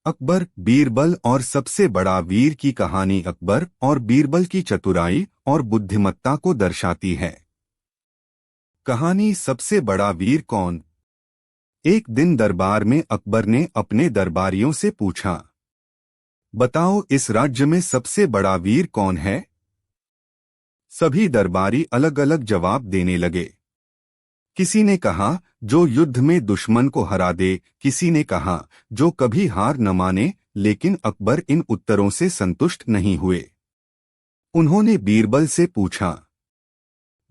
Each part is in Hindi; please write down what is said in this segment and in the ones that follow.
अकबर बीरबल और सबसे बड़ा वीर की कहानी अकबर और बीरबल की चतुराई और बुद्धिमत्ता को दर्शाती है। कहानी सबसे बड़ा वीर कौन। एक दिन दरबार में अकबर ने अपने दरबारियों से पूछा, बताओ इस राज्य में सबसे बड़ा वीर कौन है। सभी दरबारी अलग अलग जवाब देने लगे। किसी ने कहा जो युद्ध में दुश्मन को हरा दे, किसी ने कहा जो कभी हार न माने, लेकिन अकबर इन उत्तरों से संतुष्ट नहीं हुए। उन्होंने बीरबल से पूछा,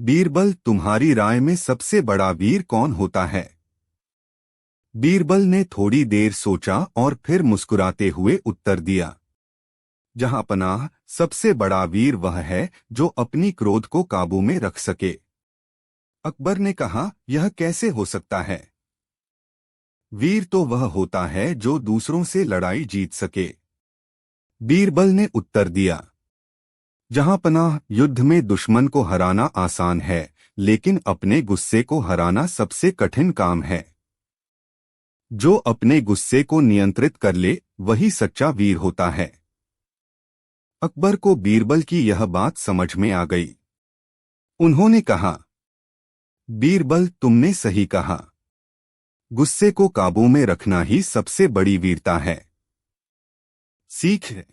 बीरबल तुम्हारी राय में सबसे बड़ा वीर कौन होता है। बीरबल ने थोड़ी देर सोचा और फिर मुस्कुराते हुए उत्तर दिया, जहांपनाह सबसे बड़ा वीर वह है जो अपनी क्रोध को काबू में रख सके। अकबर ने कहा, यह कैसे हो सकता है। वीर तो वह होता है जो दूसरों से लड़ाई जीत सके। बीरबल ने उत्तर दिया, जहांपनाह युद्ध में दुश्मन को हराना आसान है, लेकिन अपने गुस्से को हराना सबसे कठिन काम है। जो अपने गुस्से को नियंत्रित कर ले वही सच्चा वीर होता है। अकबर को बीरबल की यह बात समझ में आ गई। उन्होंने कहा, बीरबल तुमने सही कहा। गुस्से को काबू में रखना ही सबसे बड़ी वीरता है। सीख है,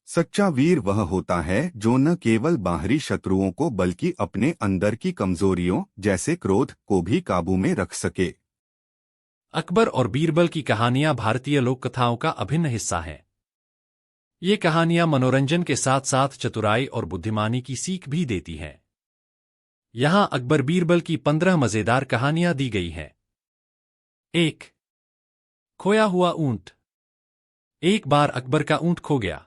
सच्चा वीर वह होता है जो न केवल बाहरी शत्रुओं को बल्कि अपने अंदर की कमजोरियों जैसे क्रोध को भी काबू में रख सके। अकबर और बीरबल की कहानियां भारतीय लोक कथाओं का अभिन्न हिस्सा हैं। ये कहानियां मनोरंजन के साथ साथ चतुराई और बुद्धिमानी की सीख भी देती हैं। यहां अकबर बीरबल की 15 मजेदार कहानियां दी गई हैं। 1. खोया हुआ ऊंट। एक बार अकबर का ऊंट खो गया।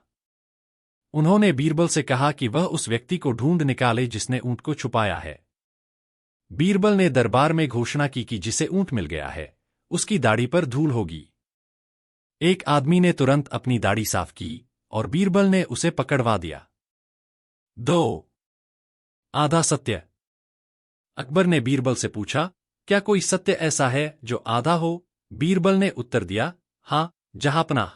उन्होंने बीरबल से कहा कि वह उस व्यक्ति को ढूंढ निकाले जिसने ऊंट को छुपाया है। बीरबल ने दरबार में घोषणा की कि जिसे ऊंट मिल गया है उसकी दाढ़ी पर धूल होगी। एक आदमी ने तुरंत अपनी दाढ़ी साफ की और बीरबल ने उसे पकड़वा दिया। 2. आधा सत्य। अकबर ने बीरबल से पूछा, क्या कोई सत्य ऐसा है जो आधा हो। बीरबल ने उत्तर दिया, हाँ जहांपनाह।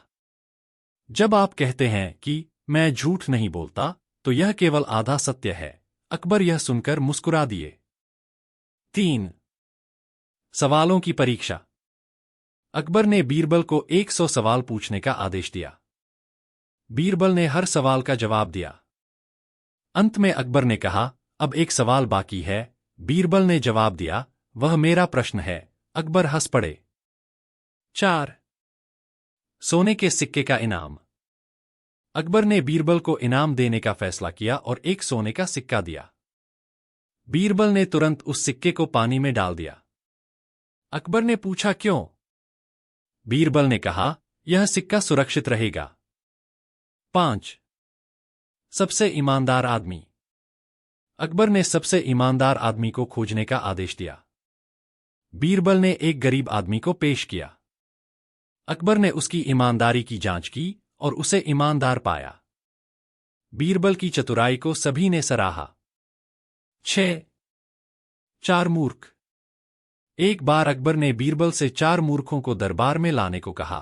जब आप कहते हैं कि मैं झूठ नहीं बोलता तो यह केवल आधा सत्य है। अकबर यह सुनकर मुस्कुरा दिए। 3. सवालों की परीक्षा। अकबर ने बीरबल को 100 सवाल पूछने का आदेश दिया। बीरबल ने हर सवाल का जवाब दिया। अंत में अकबर ने कहा, अब एक सवाल बाकी है। बीरबल ने जवाब दिया, वह मेरा प्रश्न है। अकबर हंस पड़े। 4. सोने के सिक्के का इनाम। अकबर ने बीरबल को इनाम देने का फैसला किया और एक सोने का सिक्का दिया। बीरबल ने तुरंत उस सिक्के को पानी में डाल दिया। अकबर ने पूछा, क्यों। बीरबल ने कहा, यह सिक्का सुरक्षित रहेगा। 5. सबसे ईमानदार आदमी। अकबर ने सबसे ईमानदार आदमी को खोजने का आदेश दिया। बीरबल ने एक गरीब आदमी को पेश किया। अकबर ने उसकी ईमानदारी की जांच की और उसे ईमानदार पाया। बीरबल की चतुराई को सभी ने सराहा। 6. 4 मूर्ख। एक बार अकबर ने बीरबल से 4 मूर्खों को दरबार में लाने को कहा।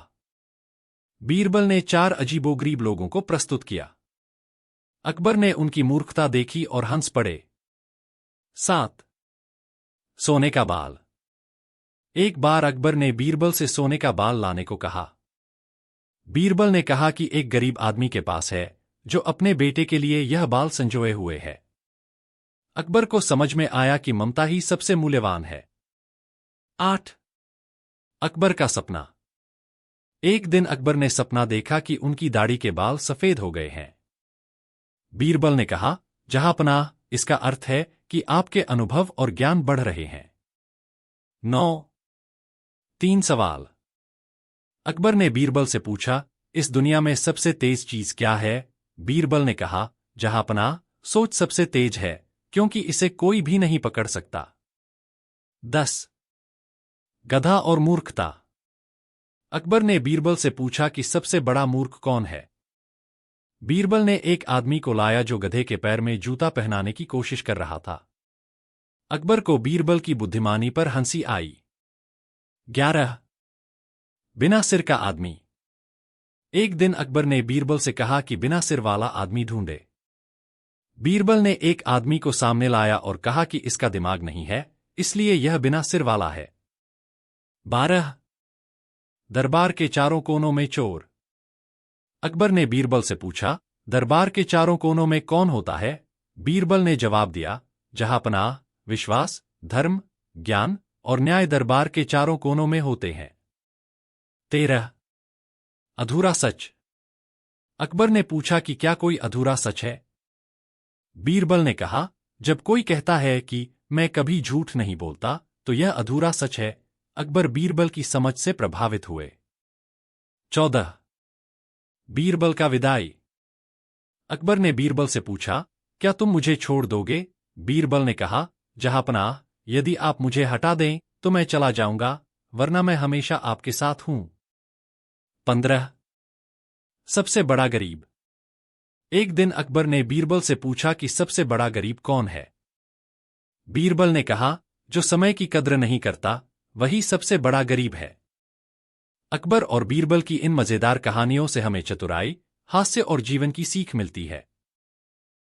बीरबल ने 4 अजीबोगरीब लोगों को प्रस्तुत किया। अकबर ने उनकी मूर्खता देखी और हंस पड़े। 7. सोने का बाल। एक बार अकबर ने बीरबल से सोने का बाल लाने को कहा। बीरबल ने कहा कि एक गरीब आदमी के पास है जो अपने बेटे के लिए यह बाल संजोए हुए है। अकबर को समझ में आया कि ममता ही सबसे मूल्यवान है। 8. अकबर का सपना। एक दिन अकबर ने सपना देखा कि उनकी दाढ़ी के बाल सफेद हो गए हैं। बीरबल ने कहा, जहांपनाह, इसका अर्थ है कि आपके अनुभव और ज्ञान बढ़ रहे हैं। 9. 3 सवाल। अकबर ने बीरबल से पूछा, इस दुनिया में सबसे तेज चीज क्या है। बीरबल ने कहा, जहांपनाह, सोच सबसे तेज है क्योंकि इसे कोई भी नहीं पकड़ सकता। 10. गधा और मूर्खता। अकबर ने बीरबल से पूछा कि सबसे बड़ा मूर्ख कौन है। बीरबल ने एक आदमी को लाया जो गधे के पैर में जूता पहनाने की कोशिश कर रहा था। अकबर को बीरबल की बुद्धिमानी पर हंसी आई। 11. बिना सिर का आदमी। एक दिन अकबर ने बीरबल से कहा कि बिना सिर वाला आदमी ढूंढे। बीरबल ने एक आदमी को सामने लाया और कहा कि इसका दिमाग नहीं है, इसलिए यह बिना सिर वाला है। 12 दरबार के चारों कोनों में चोर। अकबर ने बीरबल से पूछा, दरबार के चारों कोनों में कौन होता है? बीरबल ने जवाब दिया, जहांपनाह, विश्वास, धर्म, ज्ञान और न्याय दरबार के चारों कोनों में होते हैं। 13 अधूरा सच। अकबर ने पूछा कि क्या कोई अधूरा सच है? बीरबल ने कहा, जब कोई कहता है कि मैं कभी झूठ नहीं बोलता, तो यह अधूरा सच है। अकबर बीरबल की समझ से प्रभावित हुए। 14 बीरबल का विदाई। अकबर ने बीरबल से पूछा, क्या तुम मुझे छोड़ दोगे? बीरबल ने कहा, जहांपनाह, यदि आप मुझे हटा दें तो मैं चला जाऊंगा, वरना मैं हमेशा आपके साथ हूं। 15 सबसे बड़ा गरीब। एक दिन अकबर ने बीरबल से पूछा कि सबसे बड़ा गरीब कौन है? बीरबल ने कहा, जो समय की कद्र नहीं करता, वही सबसे बड़ा गरीब है। अकबर और बीरबल की इन मजेदार कहानियों से हमें चतुराई, हास्य और जीवन की सीख मिलती है।